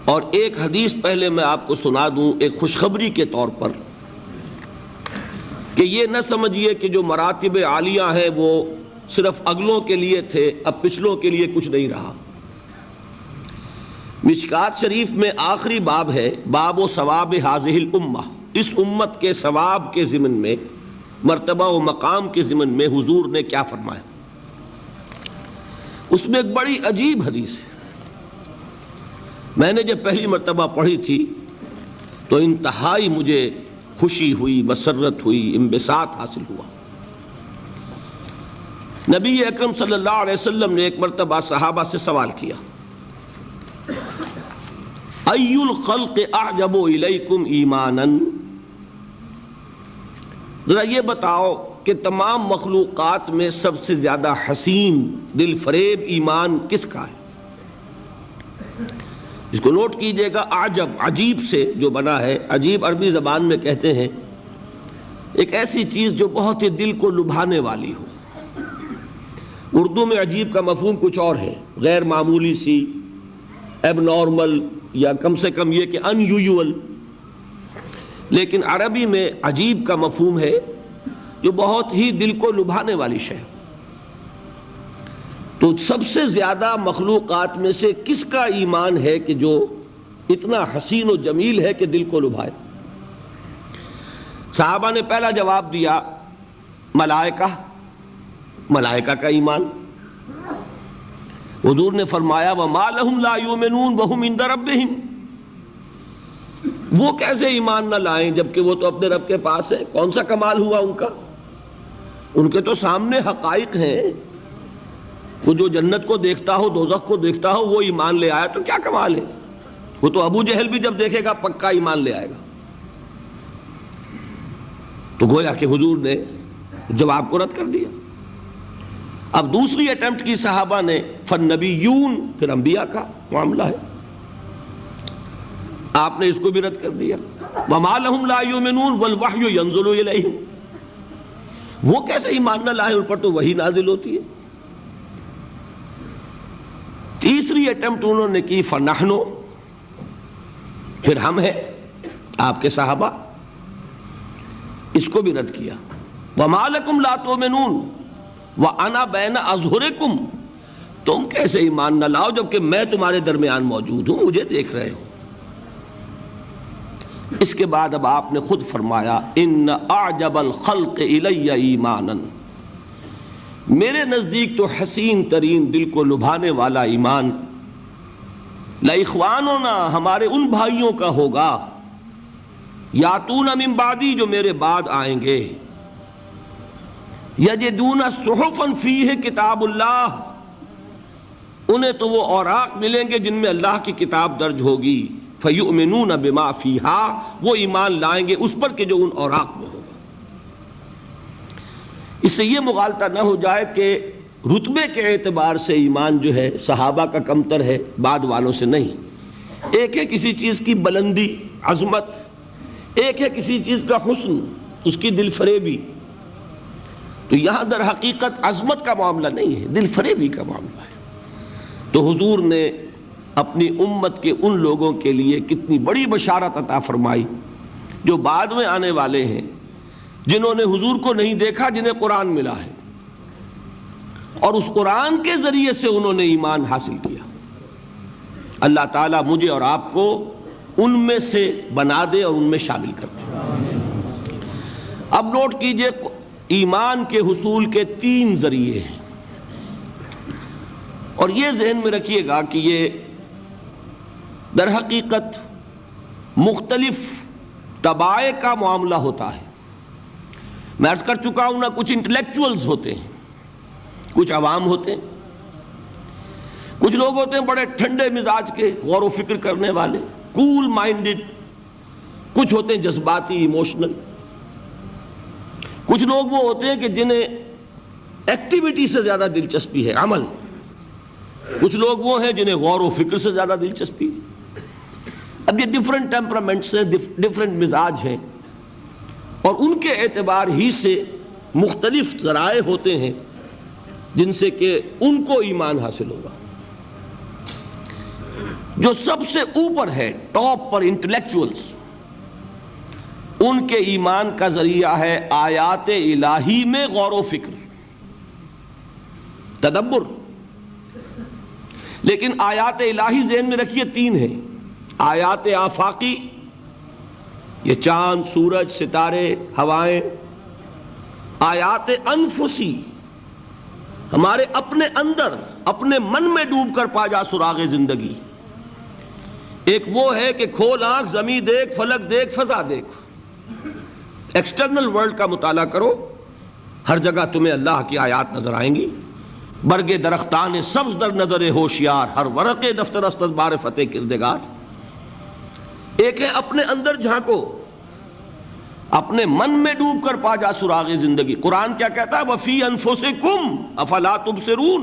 اور ایک حدیث پہلے میں آپ کو سنا دوں ایک خوشخبری کے طور پر، کہ یہ نہ سمجھیے کہ جو مراتب عالیہ ہیں وہ صرف اگلوں کے لیے تھے، اب پچھلوں کے لیے کچھ نہیں رہا۔ مشکات شریف میں آخری باب ہے، باب و ثواب ہذہ الامہ، اس امت کے ثواب کے ضمن میں، مرتبہ و مقام کے ضمن میں حضور نے کیا فرمایا۔ اس میں ایک بڑی عجیب حدیث ہے، میں نے جب پہلی مرتبہ پڑھی تھی تو انتہائی مجھے خوشی ہوئی، مسرت ہوئی، انبساط حاصل ہوا۔ نبی اکرم صلی اللہ علیہ وسلم نے ایک مرتبہ صحابہ سے سوال کیا، ای الخلق اعجب الیکم ایمانا، ذرا یہ بتاؤ کہ تمام مخلوقات میں سب سے زیادہ حسین، دل فریب ایمان کس کا ہے؟ اس کو نوٹ کیجئے گا، اعجب عجیب سے جو بنا ہے، عجیب عربی زبان میں کہتے ہیں ایک ایسی چیز جو بہت ہی دل کو لبھانے والی ہو۔ اردو میں عجیب کا مفہوم کچھ اور ہے، غیر معمولی سی، ایب نارمل، یا کم سے کم یہ کہ ان یوزول، لیکن عربی میں عجیب کا مفہوم ہے جو بہت ہی دل کو لبھانے والی شے۔ تو سب سے زیادہ مخلوقات میں سے کس کا ایمان ہے کہ جو اتنا حسین و جمیل ہے کہ دل کو لبھائے؟ صحابہ نے پہلا جواب دیا ملائکہ، ملائکہ کا ایمان۔ حضور نے فرمایا وَمَا لَهُمْ لَا يُؤْمِنُونَ وَهُمْ عِندَ رَبِّهِمْ، وہ کیسے ایمان نہ لائیں جبکہ وہ تو اپنے رب کے پاس ہے؟ کون سا کمال ہوا ان کا؟ ان کے تو سامنے حقائق ہیں، وہ جو جنت کو دیکھتا ہو، دوزخ کو دیکھتا ہو، وہ ایمان لے آیا تو کیا کمال ہے؟ وہ تو ابو جہل بھی جب دیکھے گا پکا ایمان لے آئے گا۔ تو گویا کہ حضور نے جواب کو رد کر دیا۔ اب دوسری اٹیمپٹ کی صحابہ نے، فالنبیون، پھر انبیاء کا معاملہ ہے، آپ نے اس کو بھی رد کر دیا۔ وما لهم لا يؤمنون والوحی ينزل الیہم، وہ کیسے ایمان نہ لائے، ان پر تو وحی نازل ہوتی ہے۔ تیسری اٹیمپٹ انہوں نے کی فنحن، پھر ہم ہیں آپ کے صحابہ، اس کو بھی رد کیا۔ وما لکم لا تؤمنون وَأَنَا بَيْنَ أَظْهُرِكُمْ، تم کیسے ایمان نہ لاؤ جبکہ میں تمہارے درمیان موجود ہوں، مجھے دیکھ رہے ہو۔ اس کے بعد اب آپ نے خود فرمایا إِنَّ أَعْجَبَ الْخَلْقِ إِلَيَّ إِيمَانًا، میرے نزدیک تو حسین ترین دل کو لبھانے والا ایمان لَإِخْوَانُنَا، ہمارے ان بھائیوں کا ہوگا، یاتون من بعدی، جو میرے بعد آئیں گے، یجدون صحفا فیہ کتاب اللہ، انہیں تو وہ اوراق ملیں گے جن میں اللہ کی کتاب درج ہوگی، فیؤمنون بما فیہا، وہ ایمان لائیں گے اس پر کہ جو ان اوراق میں ہوگا۔ اس سے یہ مغالطہ نہ ہو جائے کہ رتبے کے اعتبار سے ایمان جو ہے صحابہ کا کمتر ہے، بعد والوں سے نہیں۔ ایک ہے کسی چیز کی بلندی، عظمت، ایک ہے کسی چیز کا حسن، اس کی دل فریبی۔ تو یہاں در حقیقت عظمت کا معاملہ نہیں ہے، دل فریبی کا معاملہ ہے۔ تو حضور نے اپنی امت کے ان لوگوں کے لیے کتنی بڑی بشارت عطا فرمائی جو بعد میں آنے والے ہیں، جنہوں نے حضور کو نہیں دیکھا، جنہیں قرآن ملا ہے، اور اس قرآن کے ذریعے سے انہوں نے ایمان حاصل کیا۔ اللہ تعالیٰ مجھے اور آپ کو ان میں سے بنا دے اور ان میں شامل کر دے۔ اب نوٹ کیجئے، ایمان کے حصول کے 3 ذریعے ہیں، اور یہ ذہن میں رکھیے گا کہ یہ در حقیقت مختلف طبائع کا معاملہ ہوتا ہے۔ میں عرض کر چکا ہوں نا، کچھ انٹلیکچوئلز ہوتے ہیں، کچھ عوام ہوتے ہیں، کچھ لوگ ہوتے ہیں بڑے ٹھنڈے مزاج کے، غور و فکر کرنے والے، کول مائنڈڈ، کچھ ہوتے ہیں جذباتی، ایموشنل، کچھ لوگ وہ ہوتے ہیں کہ جنہیں ایکٹیویٹی سے زیادہ دلچسپی ہے، عمل، کچھ لوگ وہ ہیں جنہیں غور و فکر سے زیادہ دلچسپی ہے۔ اب یہ ڈیفرنٹ ٹیمپرامنٹس ہیں، ڈیفرنٹ مزاج ہیں، اور ان کے اعتبار ہی سے مختلف ذرائع ہوتے ہیں جن سے کہ ان کو ایمان حاصل ہوگا۔ جو سب سے اوپر ہے، ٹاپ پر انٹلیکچوئلز، ان کے ایمان کا ذریعہ ہے آیات الہی میں غور و فکر، تدبر۔ لیکن آیات الہی ذہن میں رکھیے تین ہیں، آیات آفاقی، یہ چاند، سورج، ستارے، ہوائیں، آیات انفسی، ہمارے اپنے اندر، اپنے من میں ڈوب کر پا جا سراغ زندگی۔ ایک وہ ہے کہ کھول آنکھ، زمین دیکھ، فلک دیکھ، فضا دیکھ، ایکسٹرنل ورلڈ کا مطالعہ کرو، ہر جگہ تمہیں اللہ کی آیات نظر آئیں گی۔ برگ درختان سبز در نظر ہوشیار، ہر ورق دفتر است از بار فتح کردگار۔ ایک ہے اپنے اندر جھانکو، اپنے من میں ڈوب کر پا جا سراغ زندگی۔ قرآن کیا کہتا ہے؟ وَفِي أَنفُسِكُمْ أَفَلَا تُبْصِرُونَ۔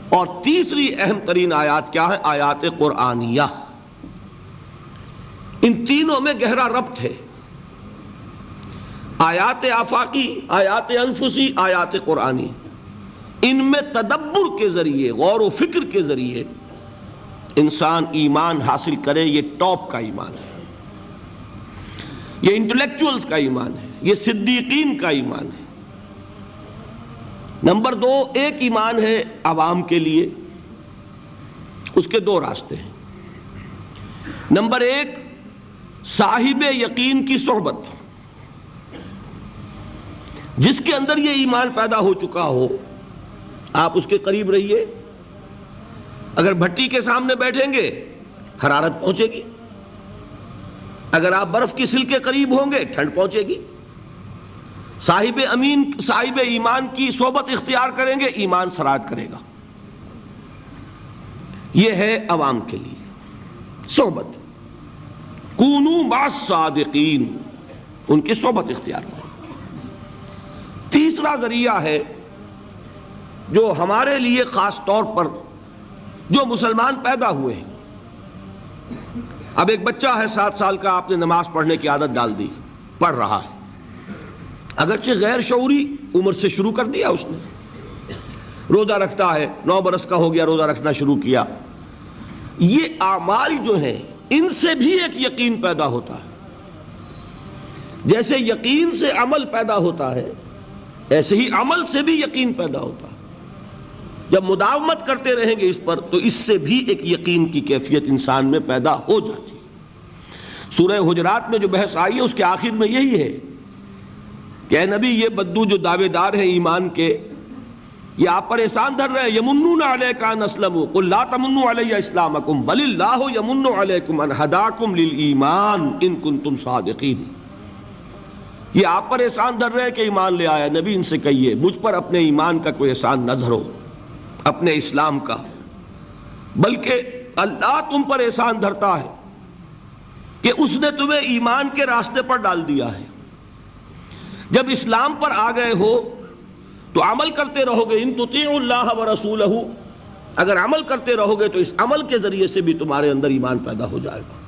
اور تیسری اہم ترین آیات کیا ہے؟ آیات قرآنیہ۔ ان تینوں میں گہرا ربط ہے، آیات آفاقی، آیات انفسی، آیات قرآنی۔ ان میں تدبر کے ذریعے، غور و فکر کے ذریعے انسان ایمان حاصل کرے، یہ ٹاپ کا ایمان ہے، یہ انٹلیکچوئلز کا ایمان ہے، یہ صدیقین کا ایمان ہے۔ نمبر دو، ایک ایمان ہے عوام کے لیے، اس کے دو راستے ہیں۔ نمبر ایک، صاحب یقین کی صحبت، جس کے اندر یہ ایمان پیدا ہو چکا ہو، آپ اس کے قریب رہیے، اگر بھٹی کے سامنے بیٹھیں گے حرارت پہنچے گی، اگر آپ برف کی سل کے قریب ہوں گے ٹھنڈ پہنچے گی۔ صاحب ایمان کی صحبت اختیار کریں گے، ایمان سرایت کرے گا۔ یہ ہے عوام کے لیے صحبت، کونوا مع الصادقین، ان کی صحبت اختیار کریں۔ تیسرا ذریعہ ہے جو ہمارے لیے خاص طور پر جو مسلمان پیدا ہوئے ہیں، اب ایک بچہ ہے 7 سال کا، آپ نے نماز پڑھنے کی عادت ڈال دی، پڑھ رہا ہے، اگرچہ غیر شعوری عمر سے شروع کر دیا اس نے، روزہ رکھتا ہے، 9 برس کا ہو گیا، روزہ رکھنا شروع کیا۔ یہ اعمال جو ہیں ان سے بھی ایک یقین پیدا ہوتا ہے، جیسے یقین سے عمل پیدا ہوتا ہے ایسے ہی عمل سے بھی یقین پیدا ہوتا ہے۔ جب مداومت کرتے رہیں گے اس پر تو اس سے بھی ایک یقین کی کیفیت انسان میں پیدا ہو جاتی ہے۔ سورہ حجرات میں جو بحث آئی ہے اس کے آخر میں یہی ہے کہ اے نبی، یہ بدو جو دعوے دار ہیں ایمان کے، یہ آپ پر احسان دھر رہے ہیں، یمنون علیک ان اسلموا قل لا تمنوا علی اسلامکم بل اللہ یمن علیکم ان ہداکم للایمان ان کنتم صادقین۔ یہ آپ پر احسان دھر رہے ہیں کہ ایمان لے آیا، نبی ان سے کہیے مجھ پر اپنے ایمان کا کوئی احسان نہ دھرو، اپنے اسلام کا، بلکہ اللہ تم پر احسان دھرتا ہے کہ اس نے تمہیں ایمان کے راستے پر ڈال دیا ہے۔ جب اسلام پر آ گئے ہو تو عمل کرتے رہو گے، ان تطیعوا اللہ ورسولہ، اگر عمل کرتے رہو گے تو اس عمل کے ذریعے سے بھی تمہارے اندر ایمان پیدا ہو جائے گا۔